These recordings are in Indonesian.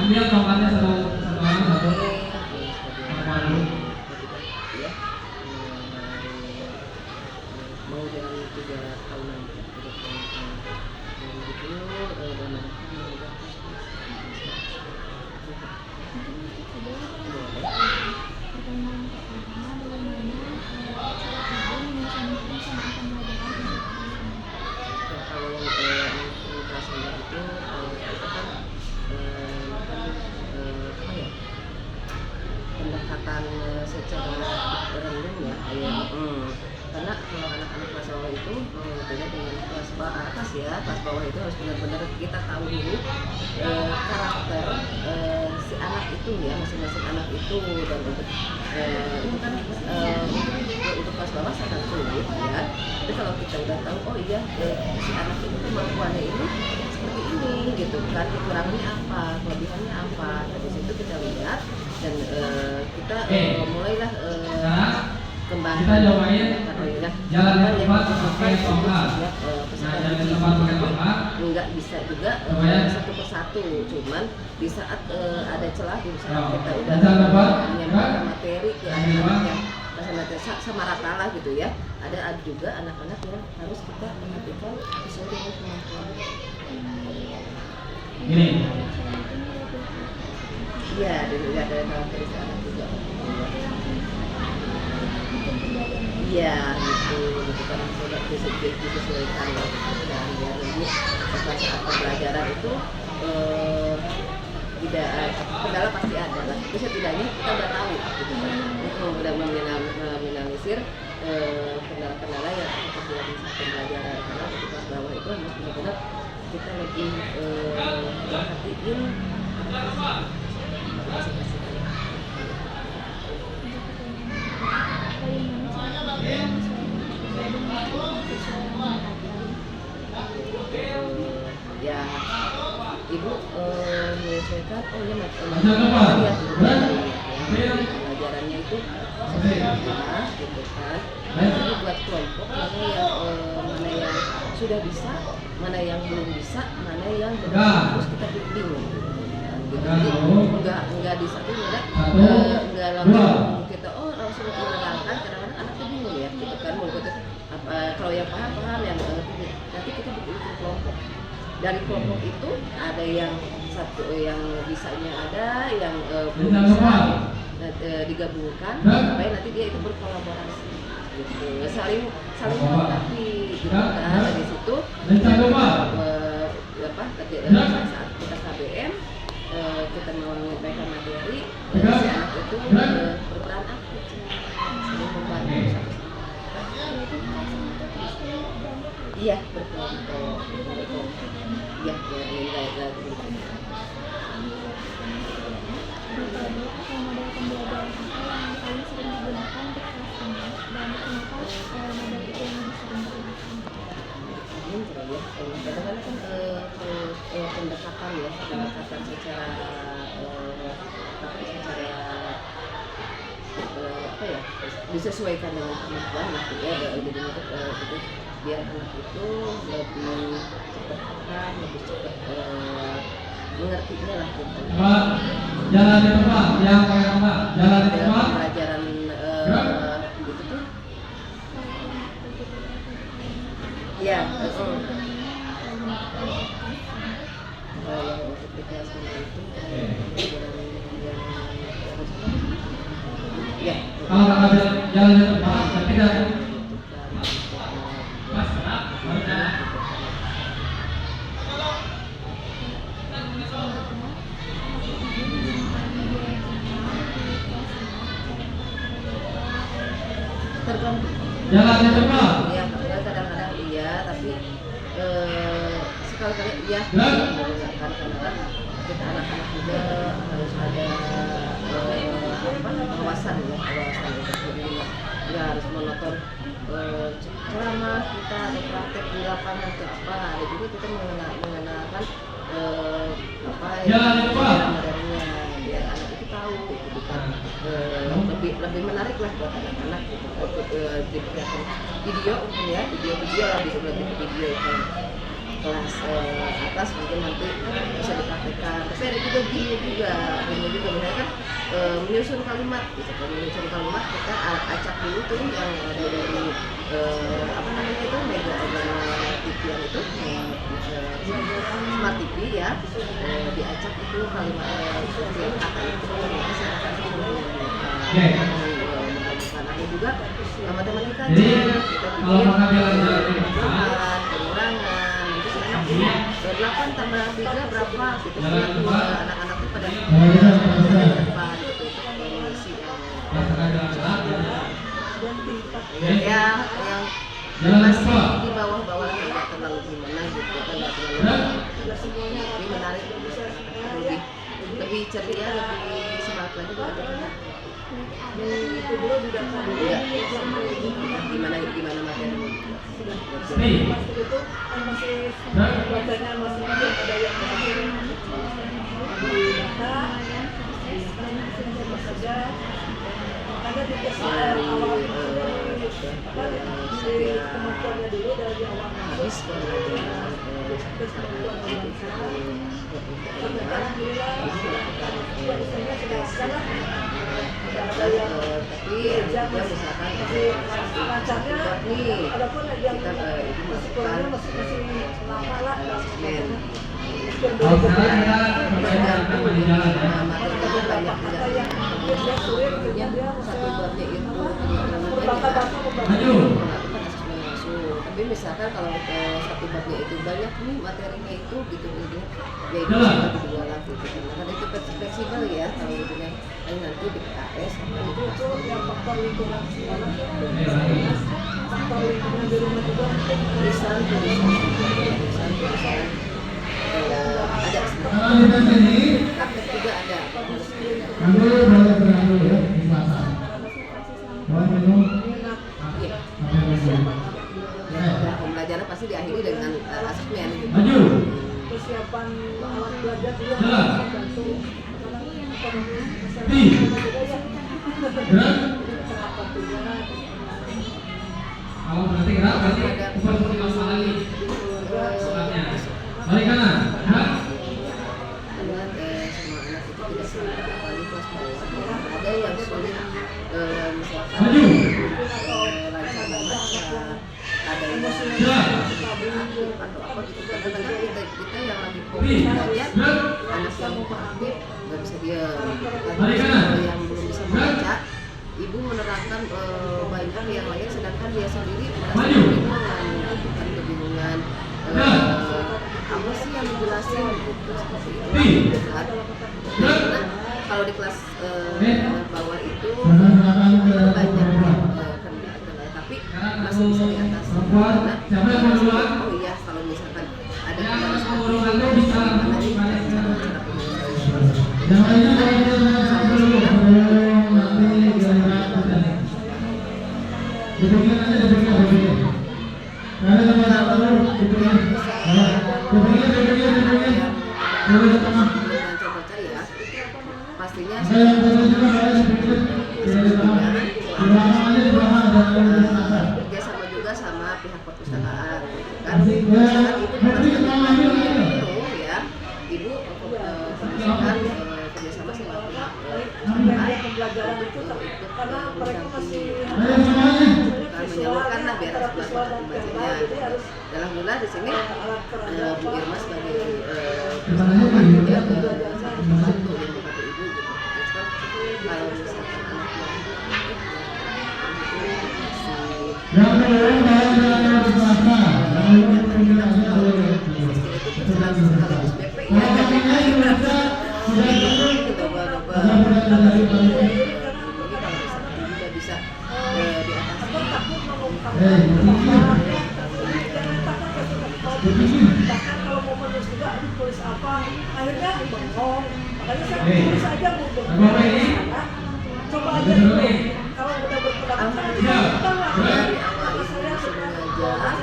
lihat tongkatnya satu orang satu. Baru. Ya. Mau jalan 3 tahunan itu dan pendekatan secara random ya karena kalau anak-anak kelas bawah itu beda dengan kelas atas ya. Kelas bawah itu harus benar-benar kita tahu dulu karakter si anak itu ya, masing-masing anak itu. Dan untuk itu kan untuk kelas bawah sangat sulit ya. Tapi kalau kita udah tahu oh iya si anak itu kemampuannya ini seperti ini gitu kan, kekurangannya apa, kelebihannya apa, dari situ kita lihat dan kita mulailah kembali kita cobain jalan yang tepat pakai tongkat. Jalan yang tepat pakai tongkat. Enggak bisa juga satu persatu, cuman di saat ada celah, di saat kita udah menyampaikan materi ke anak-anak yang sama rata lah gitu ya. Ada juga anak-anak yang harus kita perhatikan sesuai dengan kemampuan. Gini. Iya, dilihat dari karakteristik anak juga. Iya, gitu kan sudah disesuaikan ya. Dan biar nanti saat pembelajaran itu tidak kendala pasti ada lah. Tapi setidaknya kita udah tahu gitu kan. Udah meminimalisir kendala-kendala yang terjadi di saat pembelajaran. Karena di kelas bawah itu harus benar-benar kita lebih perhatiin ya ibu menyesuaikan oh ya pelajarannya itu sesuai gitu kan. Jadi buat kelompok mana yang sudah bisa, mana yang belum bisa, mana yang harus kita bimbing gitu. Jadi enggak di satu enggak langsung kita langsung menerangkan, kadang-kadang anak tuh bingung ya gitu kan, kalau yang paham yang nanti kita bikin kelompok. Dari kelompok itu ada yang satu yang bisanya ada, yang belum bisa digabungkan supaya nanti dia itu berkolaborasi gitu. saling melengkapi gitu kan. Dari situ saat kita KBM kita mau menyampaikan materi, si anak itu berperan aktif, saling membantu satu sama lain. Iya, berkelompok. Iya, kayak gitu. Model pembelajaran apa yang paling sering digunakan untuk kelas ini dan kenapa model itu yang lebih sering digunakan? Kadang-kadang kan pendekatan ya, pendekatan secara apa ya, disesuaikan dengan kemampuan lah ya. Jadi untuk biar anak itu lebih cepat paham, lebih cepat mengertinya lah gitu. Jalan di tempat, yang pakai tongkat. Jalan di tempat. Pelajaran gitu tuh. Ya, yang untuk di kelas itu ya. Kalau nggak jalan di tempat, tapi tidak. Tergantung. Jalan di tempat. Iya, kadang-kadang iya, tapi sekali-kali iya. Karena kita anak-anak juga harus ada wawasan ya, wawasan itu. Jadi nggak harus monoton ceramah kita atau praktek di lapangan atau apa. Ada juga kita mengenalkan apa yang modernnya biar anak itu tahu gitu kan. Lebih menarik lah buat anak-anak gitu. Diberikan video mungkin ya, video lah, lebih video itu kelas atas mungkin nanti bisa dipraktekkan. Tapi ada juga gini juga misalnya kan menyusun kalimat gitu kan, menyusun kalimat kita acak dulu tuh yang ada dari apa namanya itu mega TV yang itu smart TV ya, diacak itu kalimat setiap kata itu masyarakat itu menambahkan juga matematika Jadi kita kalau bikin maka bilang pengurangan nanti sekarang 8 tambah 3 berapa gitu anak-anak tuh pada depan gitu mengisi yang masih di bawah-bawah nggak terlalu gimana gitu kan, nggak terlalu tapi menarik, lebih ceria, lebih semangat lagi belajarnya. Itu dulu juga gimana materi itu masih bacanya masih ada yang di data saja ada di awal kemampuannya dulu dari awal habis tapi juga misalkan lancarnya adapun yang masih kurangnya masih lama lah kalau sekarang kita belajar di jalan ya. Satu babnya itu Maju. tapi misalkan kalau satu babnya itu banyak nih materinya itu gitu ya itu satu dua lah gitu kan itu fleksibel ya kalau gitu ya nanti di PKS itu yang faktor lingkungan faktor lingkungan di rumah juga tulisan ada praktek juga ada pembelajaran pasti diakhiri dengan asesmen gitu. Persiapan alat belajar juga tergantung kalau berarti gerak berarti seperti masalah ini sebabnya balik kanan gerak ada yang sulit misalkan maju lancar membaca ada yang atau apa gitu kadang-kadang kita yang lagi fokus belajar anak yang aktif nggak bisa diam kalau yang belum bisa membaca ibu menerangkan banyak yang lain sedangkan dia sendiri merasa kebingungan apa sih yang dijelasin gitu seperti itu kan karena kalau di kelas bawah itu banyak yang kendala tapi masih bisa diatasi karena oh iya kalau misalkan ada kendala seperti itu gimana nih cara pastinya kerjasama juga sama pihak perpustakaan kan ya ibu perpustakaan kerjasama sama pihak pembelajaran itu karena mereka masih menyalurkan lah biar bacanya alhamdulillah di sini Bu Irma sebagai perpustakaan dia membantu ibu gitu kalau misalkan bahkan kalau mau menulis juga tulis apa akhirnya bengong makanya saya tulis aja mau coba aja dulu kalau udah berpendapat dari awal itu sengaja orang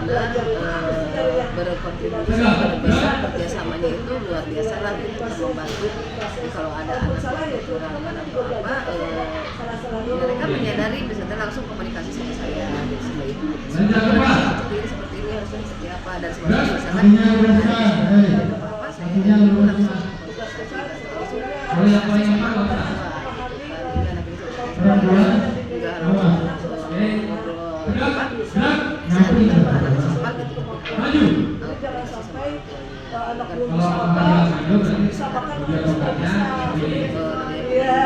benar-benar berkontribusi besar kerjasamanya itu luar biasa lah gitu membantu. Jadi kalau ada anak yang kekurangan atau apa mereka menyadari bisa langsung komunikasi sama saya. Dan jangan lupa. seperti ini harusnya seperti apa dan sebagainya. Misalkan ada apa-apa saya langsung Boleh yang paling apa? orang tua nggak harus ngobrol apa saat kita beranalisis apa gitu Maju. Kalau apabila maju berarti jatuhkannya apa ya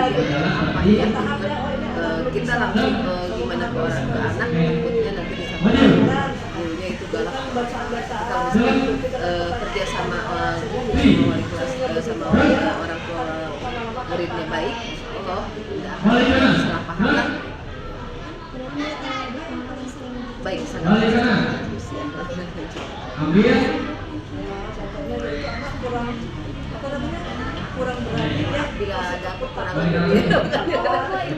kita langsung gimana ke orang ke anak takutnya nanti disampaikan gurunya itu galak kalau misalnya kerja sama guru sama wali kelas sama orang tua muridnya baik oh tidak akan salah paham lah baik sangat ambil kurang berani ya bila ada kurang berani